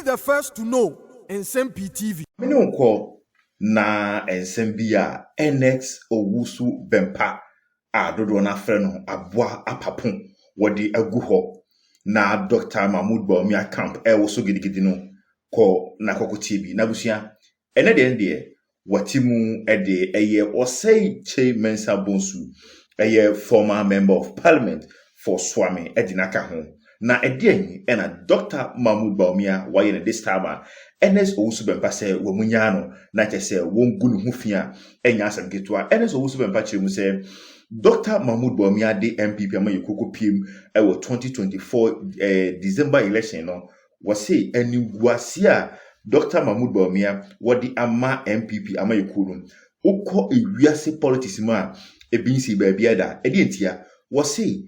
the first to know Nsem-Pii TV. Mene unko na Nsem-Pii a NX Owusu Bempeh a dodo na freno aboa apapon wodi agu ho na Dr. Mahmoud Bawumia camp woso gidigidi no ko na kokoti bi na busua ene de watimu ede eye osei che mensa bonsu eye former member of parliament for Swami edinaka ho na ede ena Dr. Mahmoud Bawumia waye ne this time NS Owusu Bempeh se wamunya no na chese wongu ne hufia enya asem ketwa NS Owusu Bempeh chiremu se Dr. Mahmoud Bawumia de MPP ama yekoko pim ewo 2024 December election no wase eniwase a Dr. Mahmoud Bawumia wadi ama MPP ama yekuru ukọ ewiase politics ma ebinsi baabia da edientia wase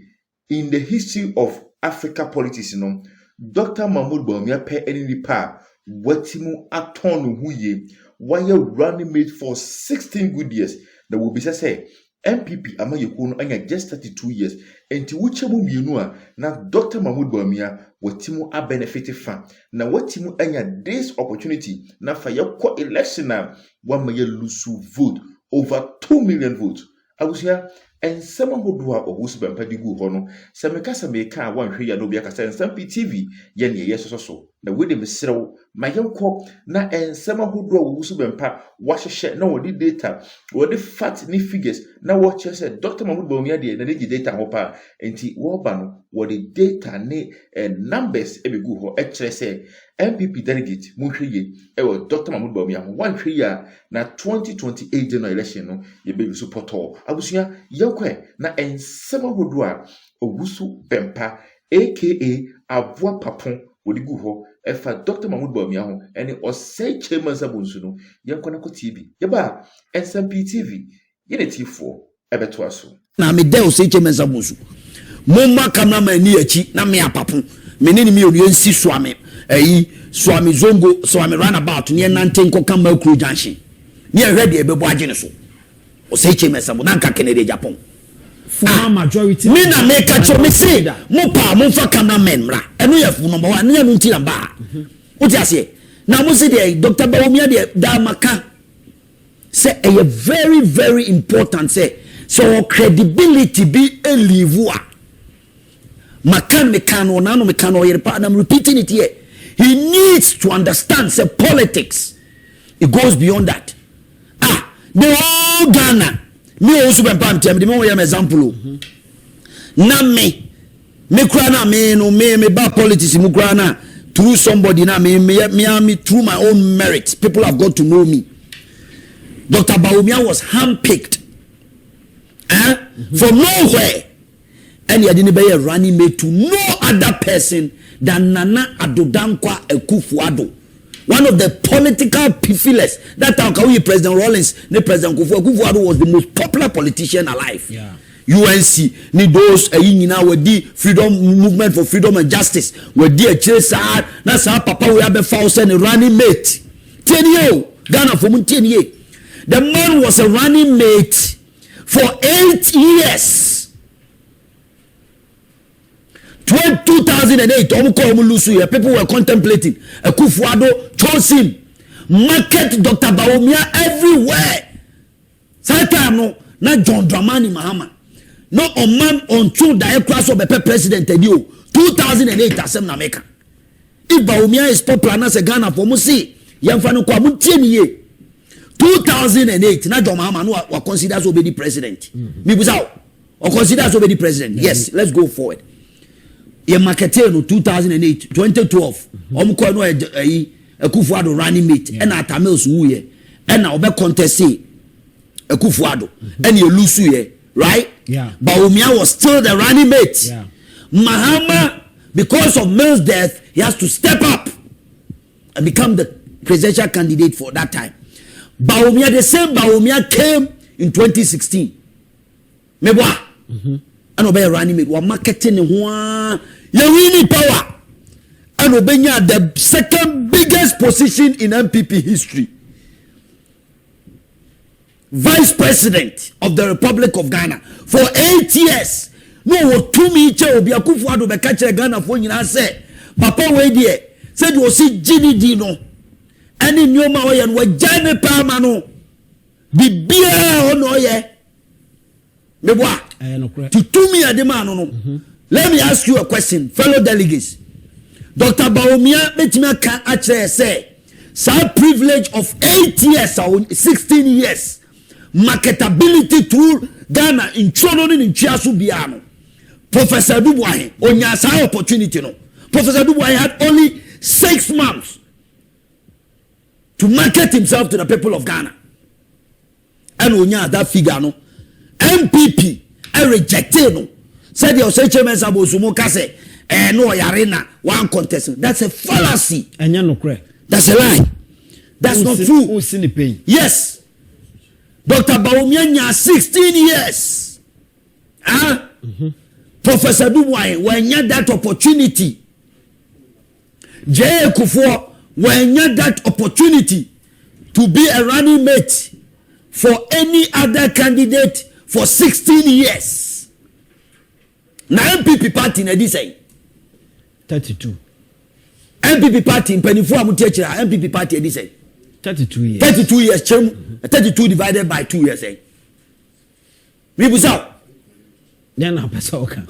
in the history of Africa politics no Dr. Mahmoud Bawumia pe enipa watimu atonu huye why running mate for 16 good years that will be say MPP ama yekunu anya just 32 years enti wuchemu mienu a na Dr. Mahmoud Bawumia watimu a benefit fa na watimu anya this opportunity na fa yakọ election na wa maye lose vote over 2 million votes abusia ensema hodua Owusu Bempeh digu ho no se meka se meka wanhwe ya no bia ka se Nsem-Pii TV ye ne ye soso na we de mesrew mayenko na ensema hodua Owusu Bempeh wahehye na wodi data wodi fact ni figures na wo che se Dr. Mahmoud Bawumia de na gi data ho pa enti wo ba no wodi data ne numbers ebegu ho kire se MPP delegate munhwe wo Dr. Mahmoud Bawumia ho wanhwe ya na 2028 general election no ye be support abusia yakwe na ensema hodua Owusu Bempeh aka Avoa Papon wodi gu ho efa Dr. Mahmoud Bawumia ho ene osei chairman sabonsu no yankona ko TV yeba Nsem-Pii TV yene tifo ebeto aso na me de osei chairman sabonsu momma cameraman ni achi na me apapon menene mi onu ensi Swami Swami zongo Swami runabout ne nanten ko kan makru junction ne ehwede ebebo agene so osei chairman sabonsu na Hon Kennedy Agyapong for majority me na make a me say mo pa mo fa cameraman mra eno ye fu number 1 ne anu nti namba what you say na mo say the Dr. Bawumia de da maka say a very very important say so credibility be a live makan mekano na no mekano yer pa I'm repeating it here. He needs to understand say politics it goes beyond that. The whole Ghana me Owusu Bempeh tem de mo yam example na me kura na me no me ba politics mu kura na through somebody na me through my own merit people have got to know me. Dr. Bawumia was handpicked from nowhere and he didn't be a running mate to no other person than Nana Adodankwa Akufo-Addo, one of the political pillars that President Rawlings, the President Akufo-Addo was the most popular politician alive. Yeah. UNC ni those nyina wadi freedom movement for freedom and justice wadi a chesa na sa papa we have found a running mate 10 years Ghana for 10 years. The man was a running mate for 8 years. 2008 people were contemplating Akufo-Addo chose him market Dr. Bawumia everywhere. Satano na John Dramani Mahama no man on two direct class of the president 2008 Asem na Meka. If Bawumia is popular na se Ghana for mo see yamfa no kwa mo tie ni ye 2008 na John Mahama no wa consider so be the president. Me busa o consider so be the president. Yes, let's go forward. Ye marketer no 2008 2012 omko no Akufo-Addo running mate and atamels wu ye and na obe contest Akufo-Addo and you lose ye right. Yeah. Bawumia was still the running mate. Yeah. Mahama, because of Mills' death, he has to step up and become the presidential candidate for that time. Bawumia, the same Bawumia came in 2016. Mebwa. And obey running mate. Wa marketing one. You really power. And obenya the second biggest position in MPP history. Vice President of the Republic of Ghana for 8 years. No, to me, Akufo-Addo be catch Ghana for you say, Papa, wait there. said you see GDD no any new ma oye no jane pa ma no bibia ono ye meboa to 2 me adema no. Let me ask you a question, fellow delegates. Dr. Bawumia betima kan actually say some privilege of 8 years or 16 years marketability through Ghana in Chono in Chiasu Biano. Professor Dubois onya sa opportunity no. Professor Dubois had only 6 months to market himself to the people of Ghana. And onya that figure no. MPP rejected no. Said your chairman Sabosumo Kase no yarena one contestant. That's a fallacy. That's a lie. That's not true. Yes. Dr. Bawumia 16 years. Professor Dubois when you had that opportunity. J. Kufuor when you had that opportunity to be a running mate for any other candidate for 16 years. Now MPP party na di say 32. MPP party in Penifua Mutiachira MPP party di say 32 years. 32 years 32 divided by 2 years eh. We busa. Then na pesa oka.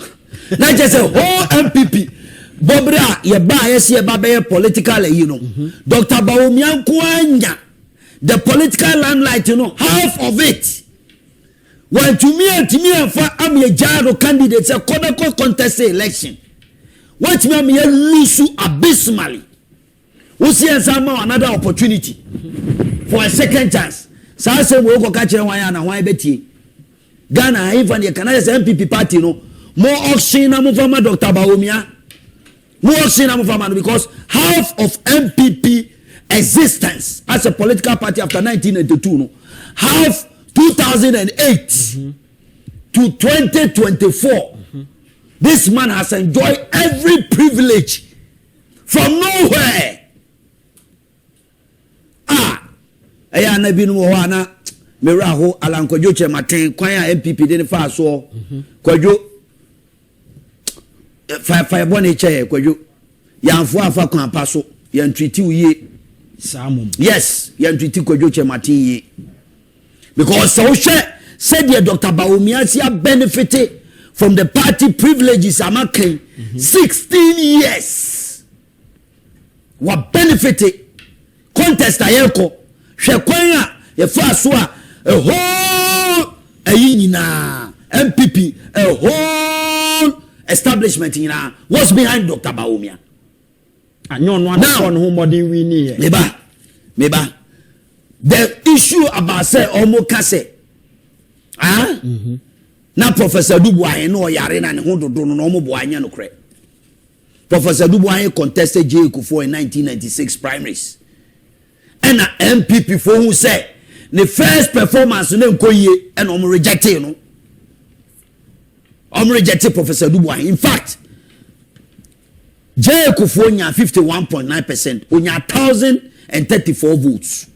Na just say whole MPP Bobra ye ba yes ye ba be political you know. Dr. Bawumia Kwanya the political limelight you know half of it. When to me I'm a jaro candidate a contest election. What me lose abysmally. We see another opportunity for a second chance. So I say we go catch one and why beti. Ghana even the Canadian MPP party no more auction na move Dr. Bawumia. More auction na move because half of MPP existence as a political party after 1982 no half 2008 to 2024 this man has enjoyed every privilege from nowhere. Eya na bi no ho ana mera ho alankwadwo chematen kwan a MPP de ne fa so kwadwo fa bone che kwadwo yanfo afa kwan pa so yan treat uye samom. Yes yan treat kwadwo chematen ye. Because so said Dr. Bawumia si benefited from the party privileges amaken 16 years. What benefited contest ayeko hwekwanya ye fa so a whole ayina MPP a whole establishment ina what's behind Dr. Bawumia. Anyo no na who modern we ni meba the issue about say omo kase na Professor Dubois no yare na ne ho dodo no omo boanya no kre. Professor Dubois contested J. Kufuor in 1996 primaries and MPP for who say the first performance no nkoye and omo rejected no omo rejected Professor Dubois. In fact J. Kufuor nya 51.9% onya 1034 votes.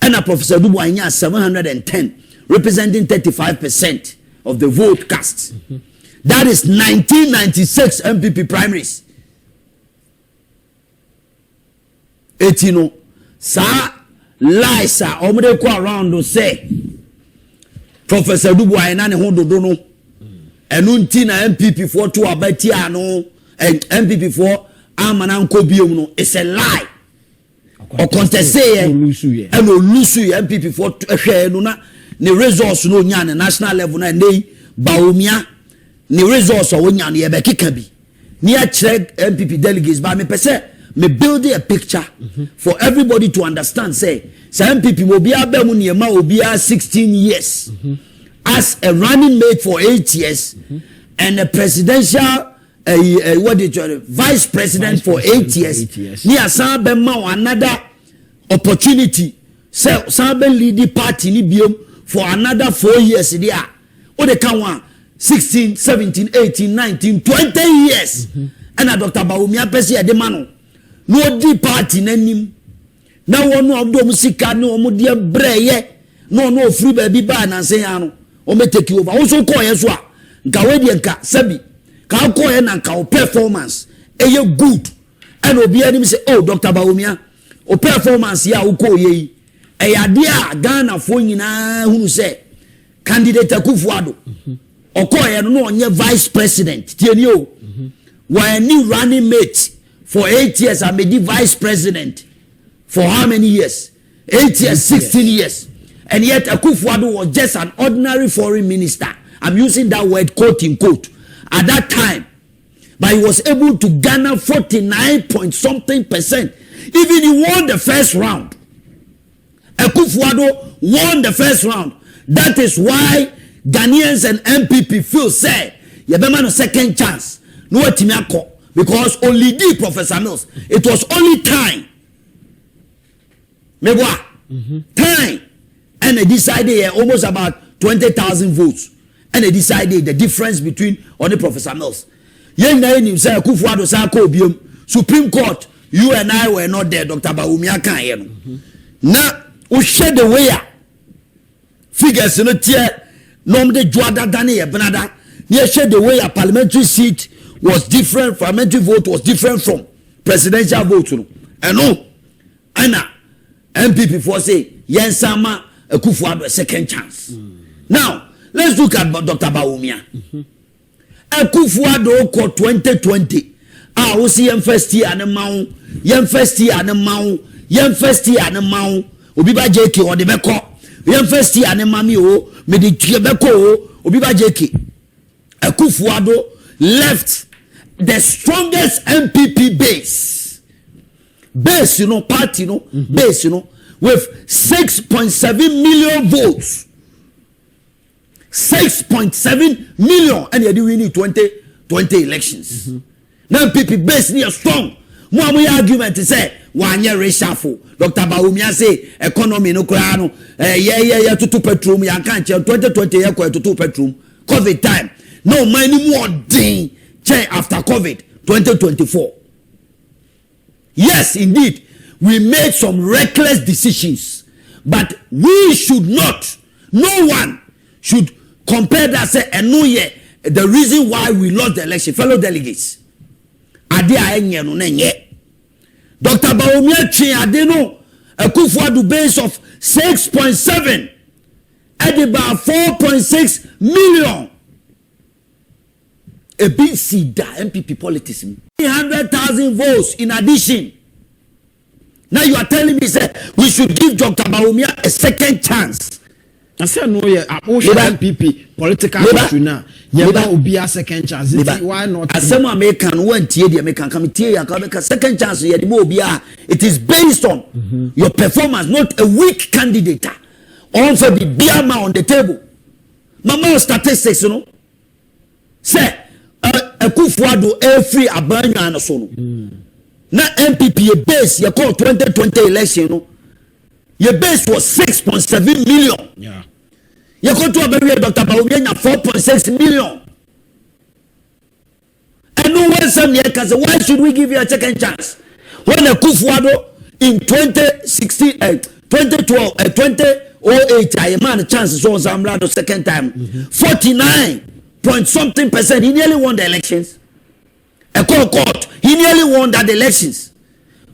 And Professor Dubois 710, representing 35% of the vote cast. That is 1996 MPP primaries. 18 sa Liza omde ko around say Professor Dubois na ne ho dodo no enu nti na MPP for to abati ano MPP for amana nko biom no it's a lie. Or contest and Owusu MPP for no na ne resource no nya na national level na nei Bawumia ne resource o nya na be keka bi ni a check MPP delegates ba me pese me build a picture for everybody to understand say MPP will be abemu niema obi 16 years as a running mate for 8 years and a presidential what did you vice president for 8 years. Ni asan be ma another opportunity. So san be lead the party ni biom for another 4 years there. O de kan one 16, 17, 18, 19, 20 years. And Dr. Bawumia pesi e de mano. No di party nanim. Na wonu obdo musika no omo de breye. No free baby ba na say ano. O me take over. O so call yeso a. Nka we de nka sabi. Ka ko na nka performance eye good and obi anim say oh Dr. Bawumia o performance ya uko ye eyade a Ghana fo nyina hunu say candidate Akufo-Addo okoye no onye vice president tieni o when ni running mate for 8 years I made the vice president for how many years 8 years 16 years and yet Akufo-Addo was just an ordinary foreign minister. I'm using that word quote in quote at that time, but he was able to garner 49 point something percent. Even he won the first round. Akufo-Addo won the first round. That is why Ghanaians and MPP feel say you better no second chance. No etimiako because only the Professor Mills. It was only time. Time. And they decided almost about 20,000 votes. And they decided the difference between only Professor Mills. Supreme Court, you and I were not there, Dr. Bawumia can't. Now, we share the way figures in the tier, normally Juada Dani, Benada, near share the way a parliamentary seat was different, parliamentary vote was different from presidential vote. And no, Anna, MPP for say, Yensama, Akufo-Addo a second chance. Now, let's look at Dr. Bawumia. Akufo-Addo ko 2020. We see yem first year and a mount, yem first year and a mount, yem first year and a mount, Obiba JK or the Beko, yem first year and a mammy, me the Beko, Obiba JK. Akufo-Addo left the strongest MPP base. Base, you know, party, you know, base, you know, with 6.7 million votes. 6.7 million, and you winning 2020 elections. Now people base near strong. More argument to say 1 year reshuffle. Dr. Bawumia say economy no krano. Yeah to 2 petrol. Ya can't 2020 ya to 2 petrol. COVID time. No money more ding. After COVID 2024. Yes, indeed, we made some reckless decisions, but we should not. No one should compare that say a new year. The reason why we lost the election, fellow delegates. Ade ayenye no nenye. Dr. Bawumia chi ade no Akufo-Addo base of 6.7 at about 4.6 million. A big seed MPP politics. 300,000 votes in addition. Now you are telling me say we should give Dr. Bawumia a second chance. I said no, yeah, MPP political issue now. Yeah, that will be a second chance. Why not? Asem American went here, the American committee, second chance. It is based on your performance, not a weak candidate. Also, the Biama on the table. Mama statistics, you know. Say, Akufo-Addo every abanya and so. Now MPP a base you call 2020 election, you know. Your base was 6.7 million. Yeah. You go to a very Dr. Bawumia 4.6 million. And no one some year can say, why should we give you a second chance? When Akufo-Addo in 2016, 2012, 2008, I man a chance so the second time. 49 point something percent. He nearly won the elections. A court, he nearly won that elections.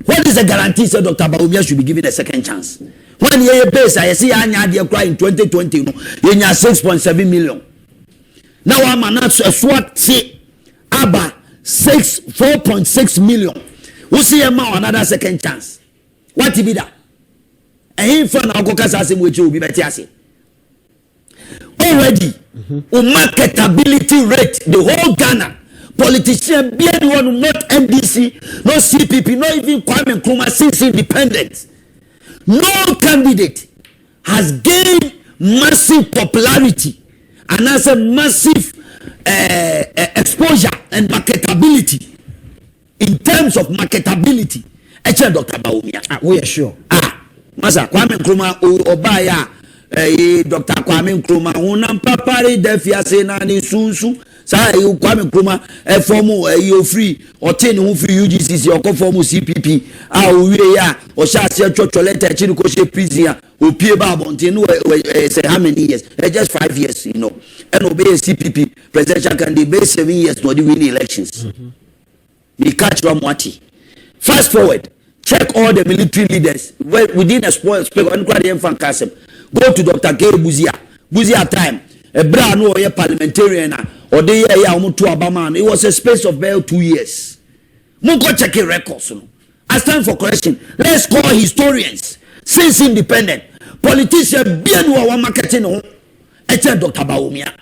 What is the guarantee that Dr. Bawumia should be given a second chance? When you base, I see Anya cry in 2020, you have 6.7 million. Now I'm not a SWAT say Abba 4.6 million. We see a man another second chance. What be that? And in front of Asem which will be better. Already, marketability rate, the whole Ghana. Politician, be anyone, not MDC, no CPP, not even Kwame Nkrumah since independence. No candidate has gained massive popularity and has a massive exposure and marketability. In terms of marketability, actually, Dr. Bawumia. We are sure. Masa Kwame Nkrumah Obaya, Dr. Kwame Nkrumah, unam papari defia sena ni sunsu. Sa you Kwame Nkrumah form you free or 10 who free UGCC or form CPP we ya or sha se church letter chi ko she prison o pie ba bonte no say how many years just 5 years, you know, and obey CPP presidential candidate 7 years to win elections. Me catch Ramwati Fast forward, check all the military leaders within a small space. Go to Dr. Gay Buzia time. A brand new parliamentarian or the year to Obama. It was a space of about 2 years. Mungo check records. I stand for correction. Let's call historians since independent politician be no marketing on Dr. Bawumia.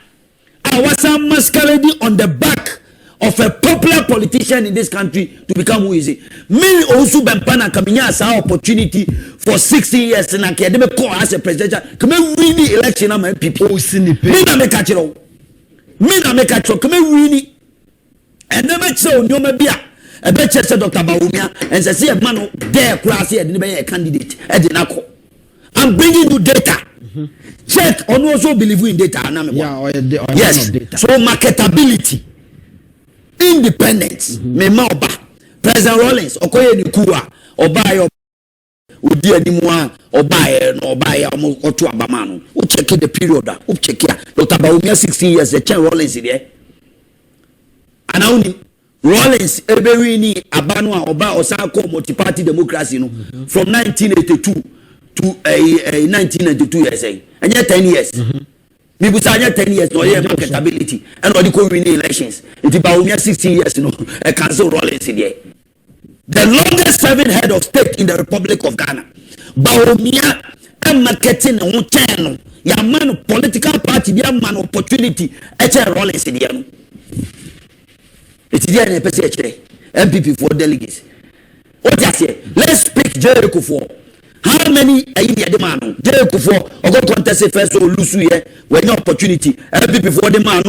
I was masquerading on the back of a popular politician in this country to become who is he. Me Owusu Bempeh na kaminya as an opportunity for 60 years in academic call as a presidential. Come win the election am people. Me na make catch come win it. And never show no me bia. I bet you say Dr. Bawumia and say a man there class here be a candidate. I'm bringing you data. Check on also believe in data. Yes. Data. So marketability. Independence, me maoba. President Rawlings, okoye ni kuwa, obaye udi animwa, obaye no obaye otu abamano. We check the period. We check here. Dr. Bawumia 16 years. The Chen Rawlings there. And only Rawlings ebewini abanwa oba osako multi-party democracy no from 1982 to 1992 years. And yet 10 years. Me busanya 10 years no yeah marketability and all the winning elections. It Bawumia 16 years a cancel Rawlings there. The longest serving head of state in the Republic of Ghana. Bawumia and marketing on channel. Ya man political party ya man opportunity Rawlings there. It's there in the MPP for delegates. What you say? Let's pick Jericho for. How many demand? Jericho for or go contest first or lose here when no opportunity. MPP for the man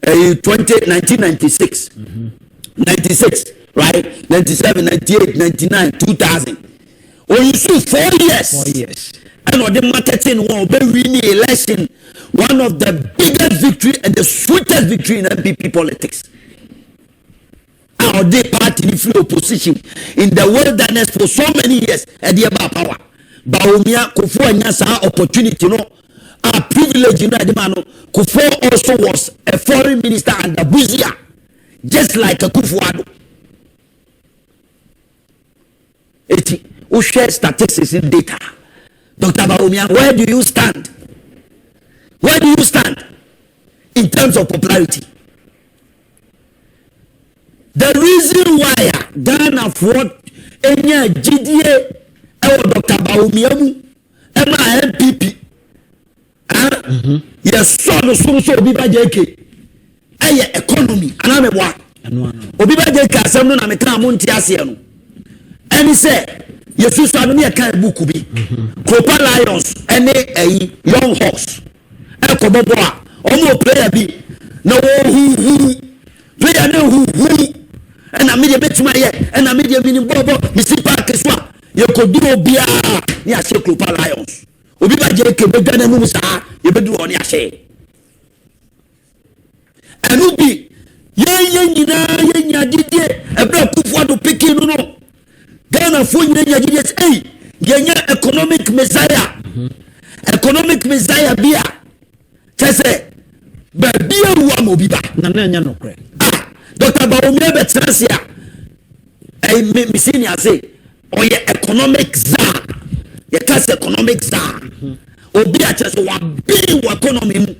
1996. 96, right? 97, 98, 99, 2000. Oh, you see 4 years. 4 years. And on the marketing war, winning election, one of the biggest victory and the sweetest victory in MPP politics. Our day party in free opposition in the wilderness for so many years at the about power. Bawumia Kufu and opportunity, no, a privilege in the man. Kufu also was a foreign minister under Buzia, just like a Kufuado. Who shares statistics in data? Dr. Bawumia, where do you stand? Where do you stand in terms of popularity? The reason why Ghana for any GDA Dr. Bawumia MPP yes so Obiba JK economy anamebwa Obiba JK Asem no na meka monti ase no and he said yesu so no kan book bi Copper Lions and Young Hawks ekobobo a omo player bi na who player na who and a media bet my and a media meaning bobo misi park so you could do bia ya se Copper Lions Obiba JK be gana mu sa you be do on ya say and ubi ye nyina didie e bra Kufuado pikin no Ghana fo nyina didie hey ye economic messiah bia chese ba bia ruwa mo Obiba na nya no kre Dr. Bawumia betrasia me senior say oye economic czar ye cast economic czar obi a chese wa big economy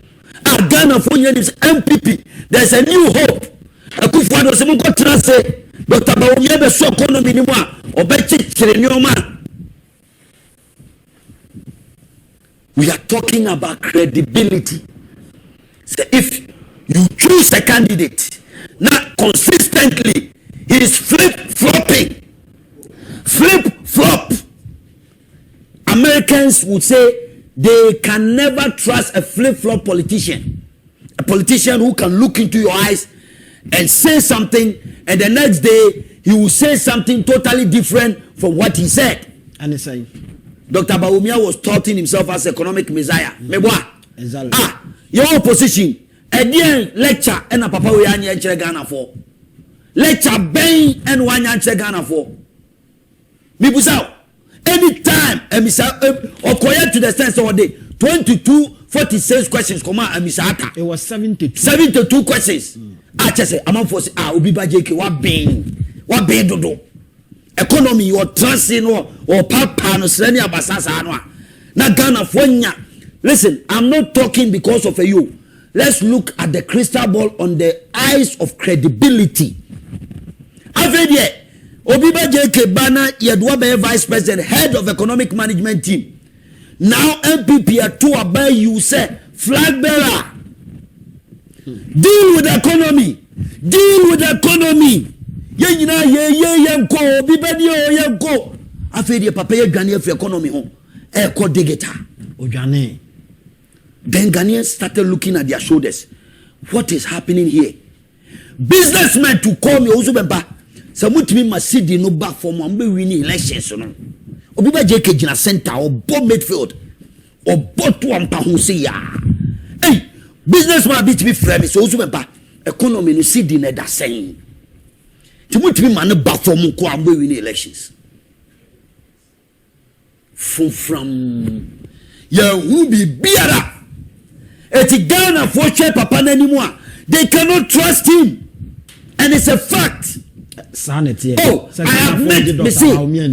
Ghana for MPP there's a new hope Kufuado se mo trase Dr. Bawumia be so economy ni mo a obechi kire nyoma. We are talking about credibility. So if you choose a candidate not consistently, he is flip-flopping. Flip-flop. Americans would say they can never trust a flip-flop politician. A politician who can look into your eyes and say something, and the next day he will say something totally different from what he said. And it's like Dr. Bawumia was touting himself as economic messiah. Exactly. Your opposition. Again, lecture and a papa we are Ghana for. Lecture bang and one Ghana for. Mibusao. Anytime or quiet to the sense of the 46 questions come out Misata. It was 72 questions. I just say I'm for Obiba JK what bang dodo. economy or transit or papa no sreni abasasa no na Ghana fonya. Listen, I'm not talking because of you. Let's look at the crystal ball on the eyes of credibility. Avede Obiba JK Bana Yedwa be vice president, head of economic management team. Now MPP are two about you say flag bearer. Deal with the economy. Deal with the economy. Ye ko Obiba ye ko. Afedi papa ye Ghanaian for economy ho. E ko digita. Ojane. Then Ghanaians started looking at their shoulders. What is happening here? Businessmen to call me Owusu Bempeh. So mutimi masidi no back for mo mbe winning elections no. Obiba JK Gina Center or bomb midfield or botu ampa ho say ya. Hey, businessman be to be frame so Owusu Bempeh economy no sidi na da sen. Ti mutimi man back for mo ko mbe winning elections. From ya who be biara. Eti Ghana for che papa anymore. They cannot trust him. And it's a fact. Sanity. Oh, I have met,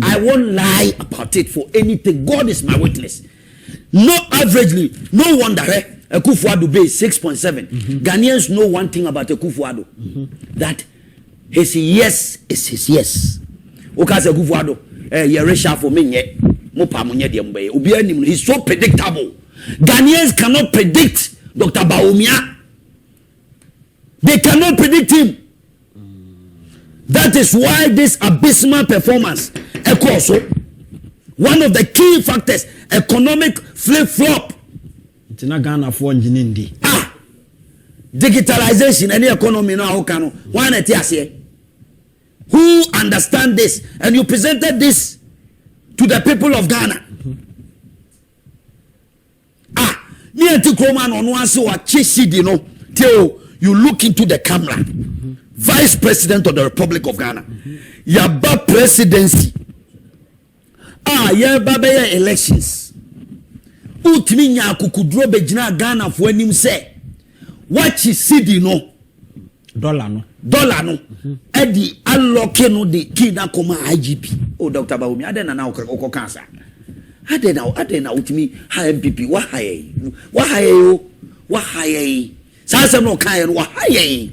I won't lie about it for anything. God is my witness. No, averagely, no wonder Akufo-Addo base 6.7. Ghanaians know one thing about Akufo-Addo. That his yes is his yes. Okaze Akufo-Addo, Yeresha for me, he's so predictable. Ghanaians cannot predict Dr. Bawumia. They cannot predict him. That is why this abysmal performance, also one of the key factors, economic flip-flop. Digitalization, any economy now, who understand this? And you presented this to the people of Ghana. Near to Kroman on one so a chisi, till you look into the camera. Vice President of the Republic of Ghana. Yaba presidency. Yaba elections. Utimi nya kukudro bejina Ghana for enim say. What you see no. Dollar no. Edi alloke no the kina koma IGP. Oh Dr. Bawumia adena na oko cancer. Adena utimi ha MPP wa haye. Sasa no kan wa haye.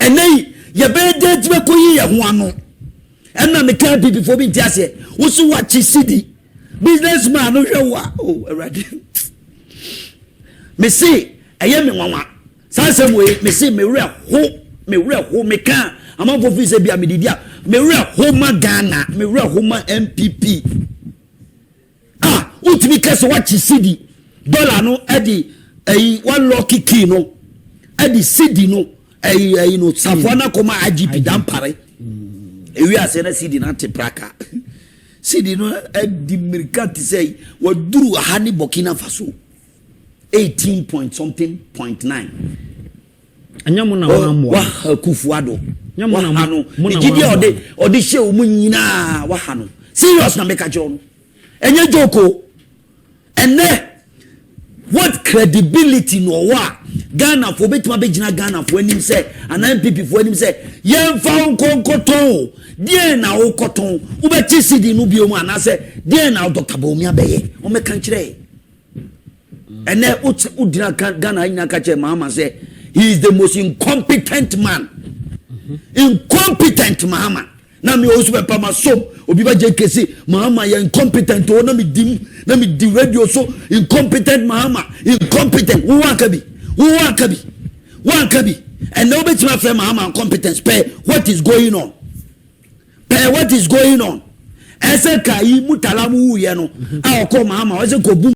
And then you better to go here one. And now me can't be before me just say, what's what you see? Businessman, oh, already. Me see, I am in one. Some way, me see me real home, me can. I'm on for visa be a media. Me real home Ghana, me real home MPP. What me case what you see? Dollar no, Eddie, one lucky key no, Eddie City no. You know, Safwana Koma IGP Dampare. We are saying CD not praka. CD no the Mercati say what drew a honey Burkina Faso 18 point something point 9. Anyamuna Akufo-Addo. Nyamuna or the show munina wahano. Serious na make a John. Enye joko. And then what credibility no wa Ghana for betima bejina Ghana for him say and MPP for him say yen fa nkonkoton die na okoton ubeti sidi no biom ana say die na Dr. Bawumia beye o me kan kire and then udina Ghana ina ka che mama say he is the most incompetent man. Incompetent mama. Na me Owusu Bempeh ma som Obiba JK mama ya incompetent o na me di radio so incompetent mama incompetent who wan kabi and nobody my friend mama incompetence pay what is going on ese kai mutalamu ye no a ko mama o se ko